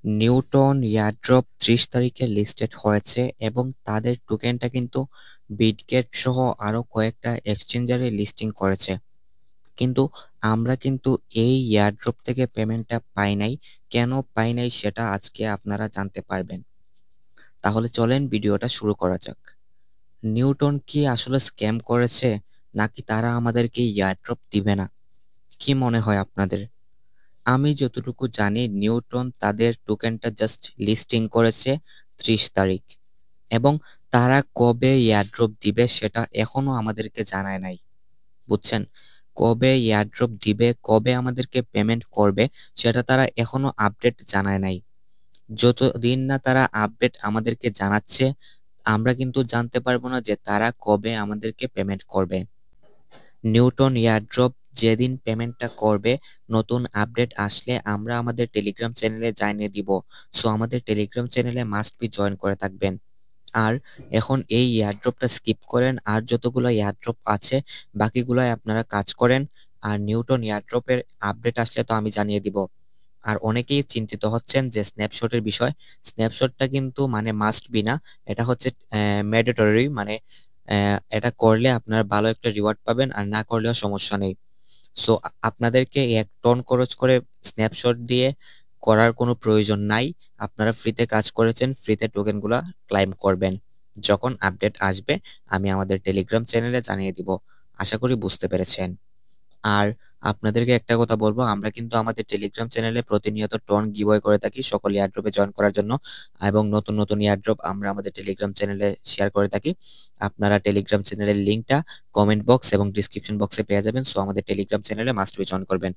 Newton airdrop ৩০ তারিখে listed হয়েছে এবং তাদের টোকেনটা কিন্তু বিটগেট সহ আরো কয়েকটা এক্সচেঞ্জারে লিস্টিং করেছে। কিন্তু আমরা কিন্তু এই এয়ারড্রপ থেকে পেমেন্টটা পাই নাই। কেন পাই নাই সেটা আজকে আপনারা জানতে পারবেন। তাহলে চলেন ভিডিওটা শুরু করা যাক। নিউটন কি আসলে স্ক্যাম করেছে নাকি তারা আমাদেরকে এয়ারড্রপ দিবে না? কি মনে হয় আপনাদের? আমি যতটুকু জানি নিউটন তাদের টোকেনটা জাস্ট লিস্টিং করেছে ৩০ তারিখ এবং তারা কবে এয়ারড্রপ দিবে সেটা এখনো আমাদেরকে জানায় নাই। বুঝছেন? কবে এয়ারড্রপ দিবে, কবে আমাদেরকে পেমেন্ট করবে সেটা তারা এখনো আপডেট জানায় নাই। যতদিন না তারা আপডেট আমাদেরকে জানাচ্ছে, আমরা কিন্তু জানতে পারবো না যে তারা কবে আমাদেরকে পেমেন্ট করবে। নিউটন এয়ারড্রপ যেদিন পেমেন্টটা করবে, নতুন আপডেট আসলে আমরা আমাদের টেলিগ্রাম চ্যানেলে জানিয়ে দিব। সো আমাদের টেলিগ্রাম চ্যানেলে মাস্ট বি জয়েন করে থাকবেন। আর এখন এই এয়ারড্রপটা স্কিপ করেন, আর যতগুলো এয়ারড্রপ আছে বাকিগুলোয় আপনারা কাজ করেন। আর নিউটন এয়ারড্রপের আপডেট আসলে তো আমি জানিয়ে দিব। আর অনেকেই চিন্তিত হচ্ছেন যে স্ন্যাপশটের বিষয়। স্ন্যাপশটটা কিন্তু মানে মাস্ট বি না, এটা হচ্ছে ম্যান্ডেটরি, মানে এটা করলে আপনার ভালো একটা রিওয়ার্ড পাবেন, আর না করলেও সমস্যা নেই। সো আপনাদেরকে ১ টন খরচ করে স্ন্যাপশট দিয়ে করার কোনো প্রয়োজন নাই। আপনারা ফ্রিতে কাজ করেছেন, ফ্রিতে টোকেনগুলা ক্লাইম করবেন। যখন আপডেট আসবে আমি আমাদের টেলিগ্রাম চ্যানেলে জানিয়ে দিব। আশা করি বুঝতে পেরেছেন। আর আপনাদেরকে একটা কথা বলবো, আমরা কিন্তু আমাদের টেলিগ্রাম চ্যানেলে প্রতিনিয়ত টন গিভওয়ে করে থাকি সকল এয়ারড্রপে জয়েন করার জন্য, এবং নতুন নতুন এয়ারড্রপ আমরা আমাদের টেলিগ্রাম চ্যানেলে শেয়ার করে থাকি। আপনারা টেলিগ্রাম চ্যানেলের লিঙ্কটা কমেন্ট বক্স এবং ডিসক্রিপশন বক্সে পেয়ে যাবেন। সো আমাদের টেলিগ্রাম চ্যানেলে মাস্ট বি জয়েন করবেন।